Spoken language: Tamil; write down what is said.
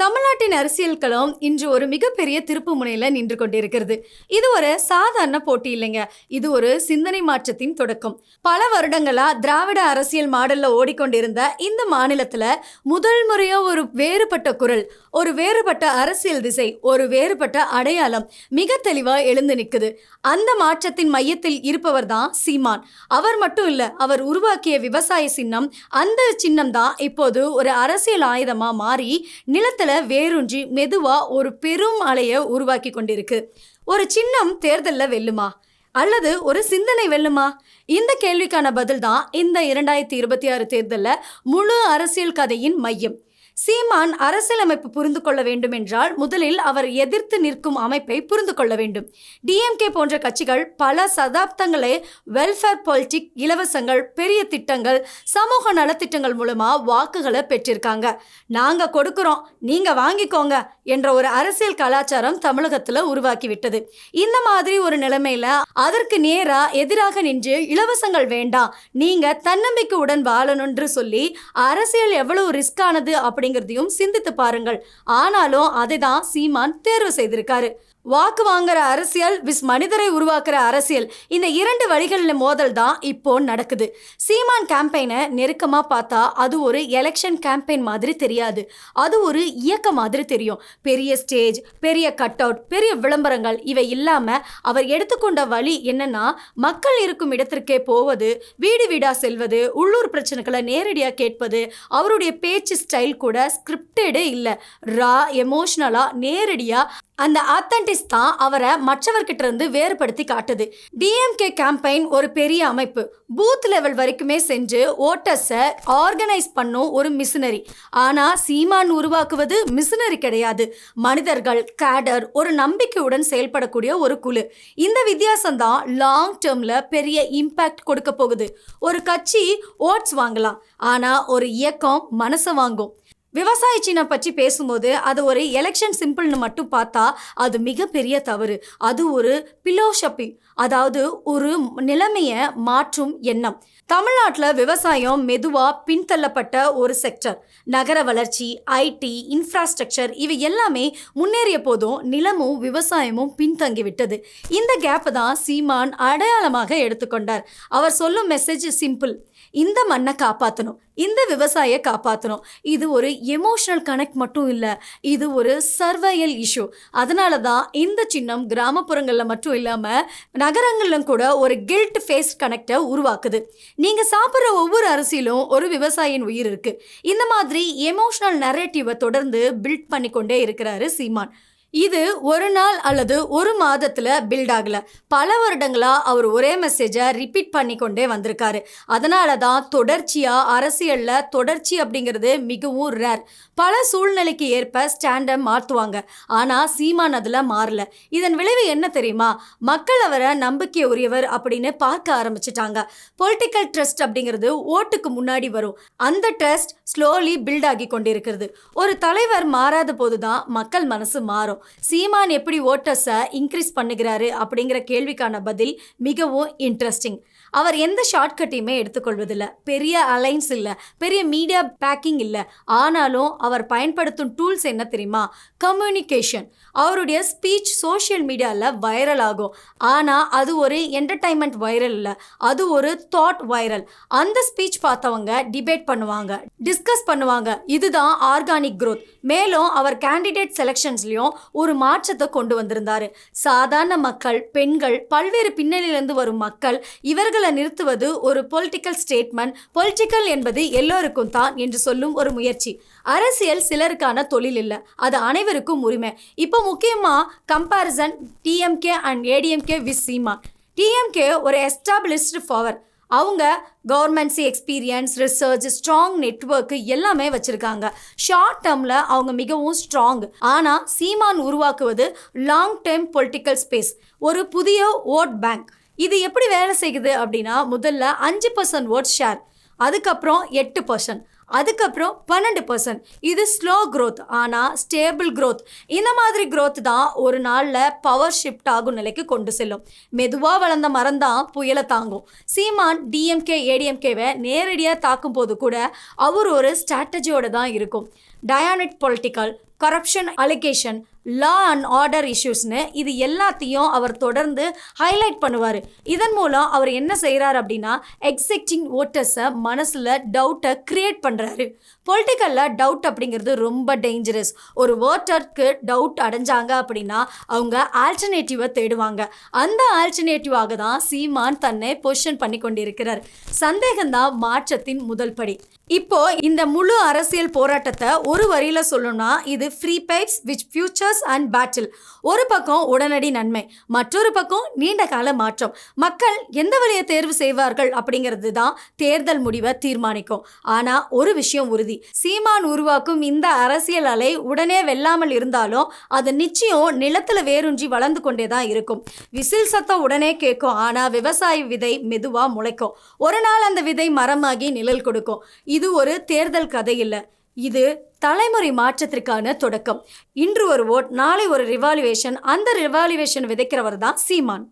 தமிழ்நாட்டின் அரசியல் களம் இன்று ஒரு மிகப்பெரிய திருப்பு முனையில நின்று கொண்டிருக்கிறது. இது ஒரு சாதாரண போட்டி இல்லைங்க. இது ஒரு சிந்தனை மாற்றத்தின் தொடக்கம். பல வருடங்களா திராவிட அரசியல் மாடல்ல ஓடிக்கொண்டிருந்த இந்த மாநிலத்துல முதல் முறையா ஒரு வேறுபட்ட குரல், ஒரு வேறுபட்ட அரசியல் திசை, ஒரு வேறுபட்ட அடையாளம் மிக தெளிவா எழுந்து நிற்குது. அந்த மாற்றத்தின் மையத்தில் இருப்பவர் தான் சீமான். அவர் மட்டும் இல்ல, அவர் உருவாக்கிய விவசாய சின்னம், அந்த சின்னம் தான் இப்போது ஒரு அரசியல் ஆயுதமா மாறி நிலத்துல வேரூன்றி மெதுவா ஒரு பெரும் அலையை உருவாக்கி கொண்டிருக்கு. ஒரு சின்னம் தேர்தல்ல வெல்லுமா அல்லது ஒரு சிந்தனை வெல்லுமா? இந்த கேள்விக்கான பதில் தான் இந்த 2026 தேர்தல்ல முழு அரசியல் கதையின் மையம். சீமான் அரசியலமைப்பு புரிந்து கொள்ள வேண்டும் என்றால் முதலில் அவர் எதிர்த்து நிற்கும் அமைப்பை புரிந்து கொள்ள வேண்டும். டிஎம்கே போன்ற கட்சிகள் பல சதாப்தங்களே வெல்ஃபேர் பாலிடிக், இலவசங்கள், பெரிய திட்டங்கள், சமூக நலத்திட்டங்கள் மூலமா வாக்குகளை பெற்றிருக்காங்க. நாங்க கொடுக்கிறோம், நீங்க வாங்கிக்கோங்க என்ற ஒரு அரசியல் கலாச்சாரம் தமிழகத்துல உருவாக்கி விட்டது. இந்த மாதிரி ஒரு நிலைமையில அதற்கு நேரா எதிராக நின்று இலவசங்கள் வேண்டாம், நீங்க தன்னம்பிக்கையுடன் வாழணும்னு சொல்லி அரசியல் எவ்வளவு ரிஸ்கானது அப்படிங்கிறதையும் சிந்தித்து பாருங்கள். ஆனாலும் அதை தான் சீமான் தேர்வு செய்திருக்காரு. வாக்கு வாங்குற அரசியல் விஸ் மனிதரை உருவாக்குற அரசியல், இந்த இரண்டு வழிகளில் மோதல் தான் இப்போ நடக்குது. சீமான் கேம்பெயினை நெருக்கமா பார்த்தா அது ஒரு எலெக்ஷன் கேம்பெயின் மாதிரி தெரியாது, அது ஒரு இயக்கம் மாதிரி தெரியும். பெரிய ஸ்டேஜ், பெரிய கட் அவுட், பெரிய விளம்பரங்கள் இவை இல்லாம அவர் எடுத்துக்கொண்ட வழி என்னன்னா, மக்கள் இருக்கும் இடத்திற்கே போவது, வீடு வீடா செல்வது, உள்ளூர் பிரச்சனைகளை நேரடியா கேட்பது. அவருடைய பேச்சு ஸ்டைல் கூட ஸ்கிரிப்டடே இல்லை, ரா, எமோஷனலா, நேரடியா. அந்த ஆத்தன்டிஸ் தான் அவரை மற்றவர்கிட்ட இருந்து வேறுபடுத்தி காட்டுது. டிஎம்கே கேம்பெயின் ஒரு பெரிய அமைப்பு, பூத் லெவல் வரைக்குமே சென்று ஓட்டர்ஸை ஆர்கனைஸ் பண்ணும் ஒரு மிஷினரி. ஆனால் சீமான் உருவாக்குவது மிஷினரி கிடையாது, மனிதர்கள், கேடர், ஒரு நம்பிக்கையுடன் செயல்படக்கூடிய ஒரு குழு. இந்த வித்தியாசம் தான் லாங் டேர்மில் பெரிய இம்பேக்ட் கொடுக்க போகுது. ஒரு கட்சி ஓட்ஸ் வாங்கலாம், ஆனால் ஒரு இயக்கம் மனசை வாங்கும். விவசாய சின்னம் பற்றி பேசும்போது அது ஒரு எலெக்ஷன் சிம்பிள்னு மட்டும் பார்த்தா அது மிகப்பெரிய தவறு. அது ஒரு பிலோசபி, அதாவது ஒரு நிலைமையை மாற்றும் எண்ணம். தமிழ்நாட்டில் விவசாயம் மெதுவாக பின்தள்ளப்பட்ட ஒரு செக்டர். நகர வளர்ச்சி, ஐடி, இன்ஃப்ராஸ்ட்ரக்சர் இவை எல்லாமே முன்னேறிய போதும் நிலமும் விவசாயமும் பின்தங்கிவிட்டது. இந்த கேப்பை தான் சீமான் அடையாளமாக எடுத்துக்கொண்டார். அவர் சொல்லும் மெசேஜ் சிம்பிள்: இந்த மண்ணை காப்பாற்றணும், இந்த விவசாயியை காப்பாற்றணும். இது ஒரு எமோஷனல் கனெக்ட் மட்டும் இல்லை, இது ஒரு சர்வையல் இஷ்யூ. அதனால தான் இந்த சின்னம் கிராமப்புறங்களில் மட்டும் இல்லாமல் நகரங்களிலும் கூட ஒரு கில்ட் ஃபேஸ் கனெக்டை உருவாக்குது. நீங்கள் சாப்பிட்ற ஒவ்வொரு அரிசியிலும் ஒரு விவசாயியின் உயிர் இருக்குது. இந்த மாதிரி எமோஷனல் நரேட்டிவை தொடர்ந்து பில்ட் பண்ணிக்கொண்டே இருக்கிறாரு சீமான். இது ஒரு நாள் அல்லது ஒரு மாதத்தில் பில்ட் ஆகலை, பல வருடங்களாக அவர் ஒரே மெசேஜை ரிப்பீட் பண்ணி கொண்டே வந்திருக்காரு. அதனால தான் தொடர்ச்சியாக அரசியலில் தொடர்ச்சி அப்படிங்கிறது மிகவும் ரேர். பல சூழ்நிலைக்கு ஏற்ப ஸ்டாண்டை மாற்றுவாங்க, ஆனால் சீமான் அதில் மாறல. இதன் விளைவு என்ன தெரியுமா? மக்கள் அவரை நம்பிக்கை உரியவர் அப்படின்னு பார்க்க ஆரம்பிச்சிட்டாங்க. பொலிட்டிக்கல் ட்ரஸ்ட் அப்படிங்கிறது ஓட்டுக்கு முன்னாடி வரும், அந்த ட்ரஸ்ட் ஸ்லோலி பில்ட் ஆகி கொண்டிருக்கிறது. ஒரு தலைவர் மாறாத போது தான் மக்கள் மனசு மாறும். சீமான் எப்படி ஓட்டர்ஸை இன்க்ரீஸ் பண்ணுகிறாரு அப்படிங்கிற கேள்விக்கான பதில் மிகவும் இன்ட்ரெஸ்டிங். அவர் எந்த ஷார்ட்கட்டையுமே எடுத்துக்கொள்வதில்லை, பெரிய அலைன்ஸ் இல்லை, பெரிய மீடியா பேக்கிங் இல்லை. ஆனாலும் அவர் பயன்படுத்தும் டூல்ஸ் என்ன தெரியுமா? கம்யூனிகேஷன். அவருடைய ஸ்பீச் சோஷியல் மீடியாவில் வைரல் ஆகும், ஆனால் அது ஒரு என்டர்டைன்மெண்ட் வைரல் இல்லை, அது ஒரு தாட் வைரல். அந்த ஸ்பீச் பார்த்தவங்க டிபேட் பண்ணுவாங்க, டிஸ்கஸ் பண்ணுவாங்க. இதுதான் ஆர்கானிக் growth. மேலும் அவர் கேண்டிடேட் செலெக்ஷன்ஸ்லையும் ஒரு மாற்றத்தை கொண்டு வந்திருந்தாரு. சாதாரண மக்கள், பெண்கள், பல்வேறு பின்னணியிலிருந்து வரும் மக்கள், இவர்களை நிறுத்துவது ஒரு பொலிட்டிக்கல் ஸ்டேட்மெண்ட். பொலிட்டிக்கல் என்பது எல்லோருக்கும் தான் என்று சொல்லும் ஒரு முயற்சி. அரசியல் சிலருக்கான தொழில் இல்லை, அது அனைவருக்கும் உரிமை. இப்போ முக்கியமாக comparison DMK and ADMK with Seeman. DMK ஒரு எஸ்டாப்ளிஷ்டு பவர், அவங்க கவர்மெண்ட்ஸி எக்ஸ்பீரியன்ஸ், ரிசர்ச், ஸ்ட்ராங் நெட்வொர்க் எல்லாமே வச்சுருக்காங்க. ஷார்ட் டேர்மில் அவங்க மிகவும் ஸ்ட்ராங். ஆனால் சீமான் உருவாக்குவது லாங் டேர்ம் பொலிட்டிக்கல் ஸ்பேஸ், ஒரு புதிய ஓட் பேங்க். இது எப்படி வேலை செய்யுது அப்படின்னா, முதல்ல 5% ஓட் ஷேர், அதுக்கப்புறம் 8%, அதுக்கப்புறம் 12%. இது ஸ்லோ க்ரோத் ஆனால் ஸ்டேபிள் க்ரோத். இந்த மாதிரி க்ரோத் தான் ஒரு நாளில் பவர் ஷிஃப்ட் ஆகும் நிலைக்கு கொண்டு செல்லும். மெதுவாக வளர்ந்த மரம் தான் புயலை தாங்கும். சீமான் டிஎம்கே ஏடிஎம்கேவை நேரடியாக தாக்கும் போது கூட அவர் ஒரு ஸ்ட்ராட்டஜியோடு தான் இருக்கும். டயானிக் political, corruption allegation, law and order இஷ்யூஸ்னு இது எல்லாத்தையும் அவர் தொடர்ந்து ஹைலைட் பண்ணுவார். இதன் மூலம் அவர் என்ன செய்கிறார் அப்படின்னா எக்ஸிக்டிங் ஓட்டர்ஸை மனசில் டவுட்டை கிரியேட் பண்ணுறாரு. பொலிட்டிக்கலில் டவுட் அப்படிங்கிறது ரொம்ப டேஞ்சரஸ். ஒரு ஓட்டருக்கு டவுட் அடைஞ்சாங்க அப்படின்னா அவங்க ஆல்டர்னேட்டிவை தேடுவாங்க. அந்த ஆல்டர்னேட்டிவாக தான் சீமான் தன்னை பொசிஷன் பண்ணி கொண்டிருக்கிறார். சந்தேகம்தான் மாற்றத்தின் முதல் படி. இப்போ இந்த முழு அரசியல் போராட்டத்தை ஒரு வரியில சொல்லணும்னா இது free pipes which futures and battle. ஒரு பக்கம் உடனடி நன்மை, மற்றொரு பக்கம் நீண்ட கால மாற்றம். மக்கள் எந்த வழியை தேர்வு செய்வார்கள் அப்படிங்கிறது தான் தேர்தல் முடிவை தீர்மானிக்கும். ஆனா ஒரு விஷயம் உறுதி, சீமான் உருவாக்கும் இந்த அரசியல் அலை உடனே வெல்லாமல் இருந்தாலும் அது நிச்சயம் நிலத்துல வேரூன்றி வளர்ந்து கொண்டே தான் இருக்கும். விசில் சத்தம் உடனே கேட்கும், ஆனா விவசாய விதை மெதுவா முளைக்கும். ஒரு நாள் அந்த விதை மரமாகி நிழல் கொடுக்கும். இது ஒரு தேர்தல் கதை இல்லை, இது தலைமுறை மாற்றத்திற்கான தொடக்கம். இன்று ஒரு ஓட், நாளை ஒரு ரிவாலுவேஷன். அந்த ரிவாலுவேஷன் விதைக்கிறவர் தான் சீமான்.